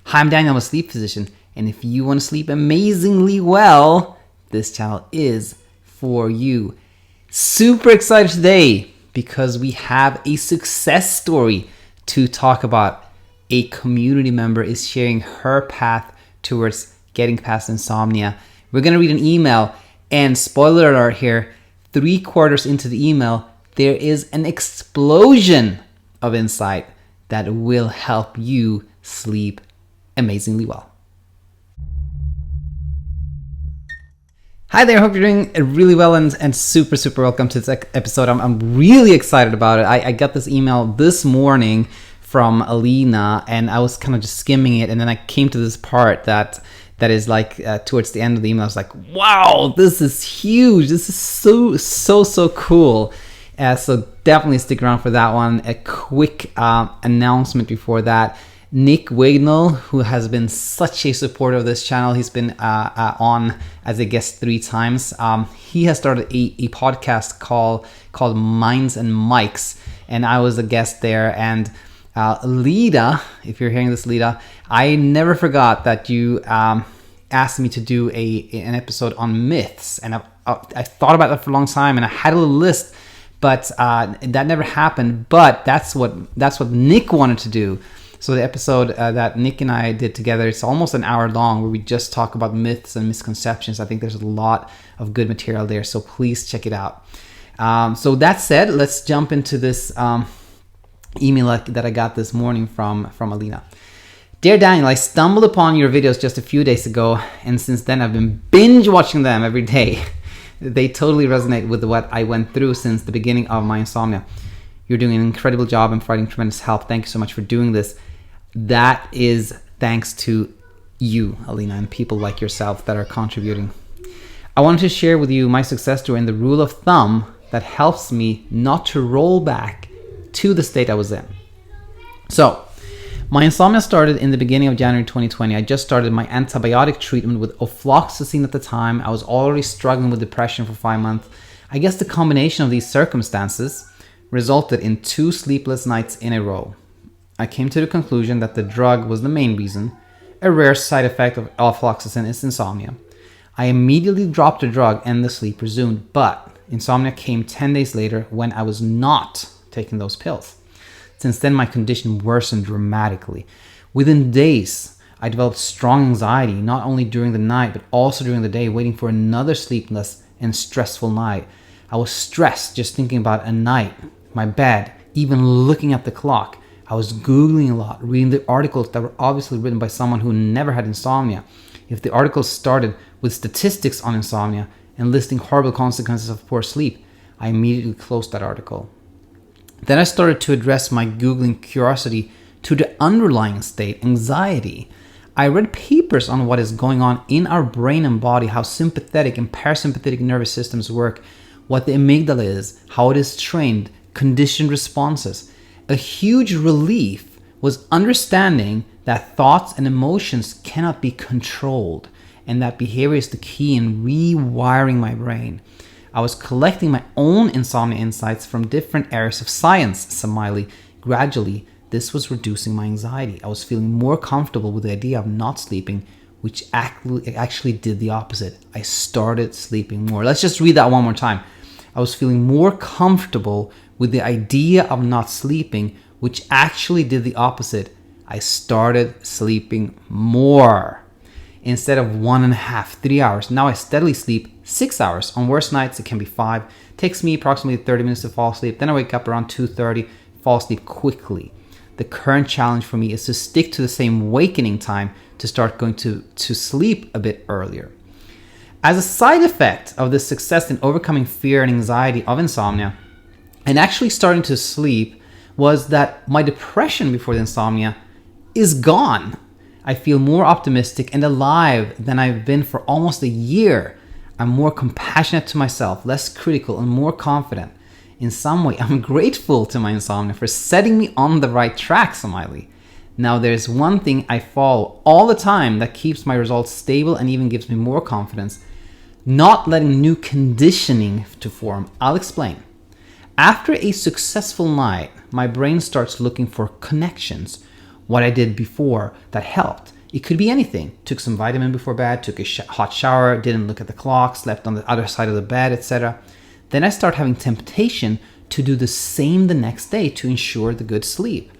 Hi, I'm Daniel, I'm a sleep physician, and if you want to sleep amazingly well, this channel is for you. Super excited today because we have a success story to talk about. A community member is sharing her path towards getting past insomnia. We're going to read an email, and spoiler alert here, 3/4 into the email, there is an explosion of insight that will help you sleep amazingly well. Hi there, hope you're doing really well and super welcome to this episode. I'm really excited about it. I got this email this morning from Alina, and I was kind of just skimming it, and then I came to this part that is like towards the end of the email. I was like, wow, this is huge. This is so cool. So definitely stick around for that one. A quick announcement before that. Nick Wignall, who has been such a supporter of this channel, he's been on as a guest 3 times. He has started a podcast called Minds and Mics, and I was a guest there. And Lida, if you're hearing this, Lida, I never forgot that you asked me to do an episode on myths, and I thought about that for a long time, and I had a little list, but that never happened. But that's what Nick wanted to do. So the episode that Nick and I did together, it's almost an hour long, where we just talk about myths and misconceptions. I think there's a lot of good material there, so please check it out. So that said, let's jump into this email that I got this morning from Alina. Dear Daniel, I stumbled upon your videos just a few days ago, and since then I've been binge watching them every day. They totally resonate with what I went through since the beginning of my insomnia. You're doing an incredible job and providing tremendous help. Thank you so much for doing this. That is thanks to you, Alina, and people like yourself that are contributing. I wanted to share with you my success story and the rule of thumb that helps me not to roll back to the state I was in. So, my insomnia started in the beginning of January 2020. I just started my antibiotic treatment with ofloxacin at the time. I was already struggling with depression for 5 months. I guess the combination of these circumstances resulted in 2 sleepless nights in a row. I came to the conclusion that the drug was the main reason. A rare side effect of ofloxacin is insomnia. I immediately dropped the drug and the sleep resumed, but insomnia came 10 days later when I was not taking those pills. Since then, my condition worsened dramatically. Within days, I developed strong anxiety, not only during the night, but also during the day, waiting for another sleepless and stressful night. I was stressed just thinking about a night, my bed, even looking at the clock. I was Googling a lot, reading the articles that were obviously written by someone who never had insomnia. If the articles started with statistics on insomnia and listing horrible consequences of poor sleep, I immediately closed that article. Then I started to address my Googling curiosity to the underlying state, anxiety. I read papers on what is going on in our brain and body, how sympathetic and parasympathetic nervous systems work, what the amygdala is, how it is trained, conditioned responses. A huge relief was understanding that thoughts and emotions cannot be controlled, and that behavior is the key in rewiring my brain. I was collecting my own insomnia insights from different areas of science, Smiley. Gradually, this was reducing my anxiety. I was feeling more comfortable with the idea of not sleeping, which actually did the opposite. I started sleeping more. Let's just read that one more time. I was feeling more comfortable with the idea of not sleeping, which actually did the opposite. I started sleeping more. Instead of 1.5, 3 hours, now I steadily sleep 6 hours. On worse nights, it can be 5. Takes me approximately 30 minutes to fall asleep. Then I wake up around 2:30, fall asleep quickly. The current challenge for me is to stick to the same awakening time to start going to sleep a bit earlier. As a side effect of this success in overcoming fear and anxiety of insomnia, and actually starting to sleep, was that my depression before the insomnia is gone. I feel more optimistic and alive than I've been for almost a year. I'm more compassionate to myself, less critical, and more confident. In some way, I'm grateful to my insomnia for setting me on the right track, Smiley. Now, there's one thing I follow all the time that keeps my results stable and even gives me more confidence. Not letting new conditioning to form. I'll explain. After a successful night, my brain starts looking for connections, what I did before that helped, It could be anything. Took some vitamin before bed, took a hot shower, didn't look at the clock, slept on the other side of the bed, etc. Then I start having temptation to do the same the next day to ensure the good sleep.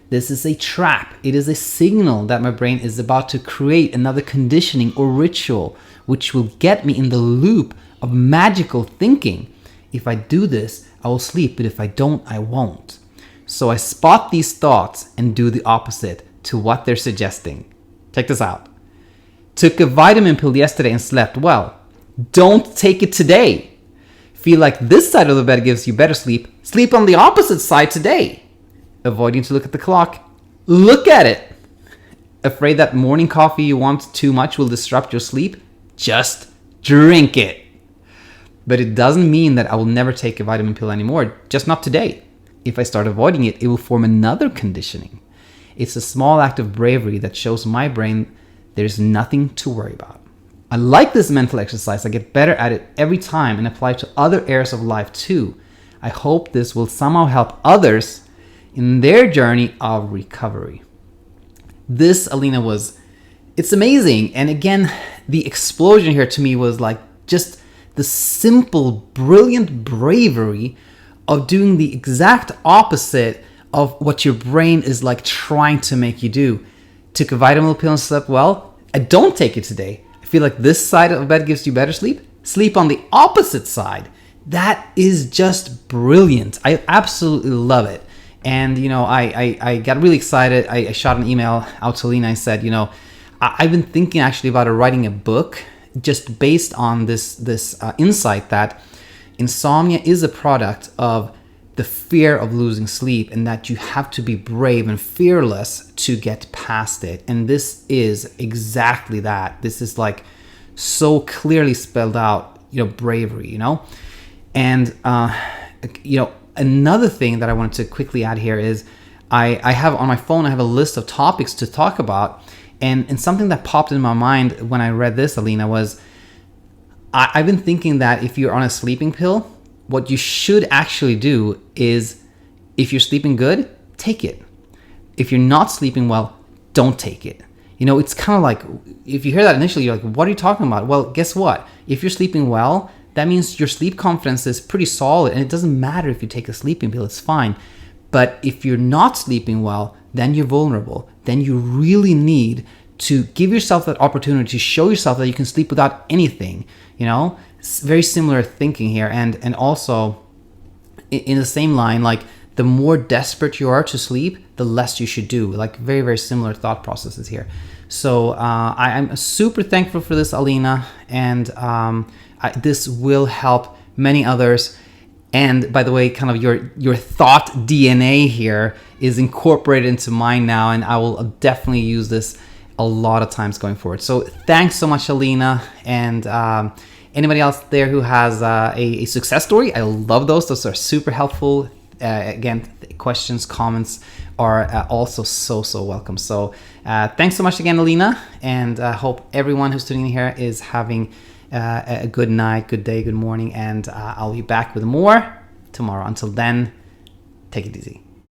This is a trap. It is a signal that my brain is about to create another conditioning or ritual, which will get me in the loop of magical thinking. If I do this, I will sleep, but if I don't, I won't. So I spot these thoughts and do the opposite to what they're suggesting. Check this out. Took a vitamin pill yesterday and slept well. Don't take it today. Feel like this side of the bed gives you better sleep. Sleep on the opposite side today. Avoiding to look at the clock. Look at it. Afraid that morning coffee you want too much will disrupt your sleep? Just drink it. But it doesn't mean that I will never take a vitamin pill anymore, just not today. If I start avoiding it, it will form another conditioning. It's a small act of bravery that shows my brain there's nothing to worry about. I like this mental exercise. I get better at it every time and apply it to other areas of life too. I hope this will somehow help others in their journey of recovery. This, Alina, it's amazing. And again, the explosion here to me was like just the simple, brilliant bravery of doing the exact opposite of what your brain is like trying to make you do. Took a vitamin pill and slept well. I don't take it today. I feel like this side of bed gives you better sleep. Sleep on the opposite side. That is just brilliant. I absolutely love it. And, I got really excited. I shot an email out to Alina. I said, I've been thinking actually about writing a book just based on this insight that insomnia is a product of the fear of losing sleep and that you have to be brave and fearless to get past it. And this is exactly that. This is like so clearly spelled out, bravery, And, another thing that I wanted to quickly add here is I have on my phone, I have a list of topics to talk about. And something that popped in my mind when I read this, Alina, was I've been thinking that if you're on a sleeping pill, what you should actually do is, if you're sleeping good, take it. If you're not sleeping well, don't take it. It's kind of like, if you hear that initially, you're like, what are you talking about? Well, guess what? If you're sleeping well, that means your sleep confidence is pretty solid, and it doesn't matter if you take a sleeping pill, it's fine. But if you're not sleeping well, then you're vulnerable. Then you really need to give yourself that opportunity to show yourself that you can sleep without anything. Very similar thinking here. And also in the same line, like the more desperate you are to sleep, the less you should do. Like very, very similar thought processes here. So I'm super thankful for this, Alina. And this will help many others. And by the way, kind of your thought DNA here is incorporated into mine now, and I will definitely use this a lot of times going forward. So thanks so much, Alina. And anybody else there who has a success story, I love those. Those are super helpful. Again, questions, comments are also so welcome. So thanks so much again, Alina. And I hope everyone who's tuning in here is having a good night, good day, good morning. And I'll be back with more tomorrow. Until then, take it easy.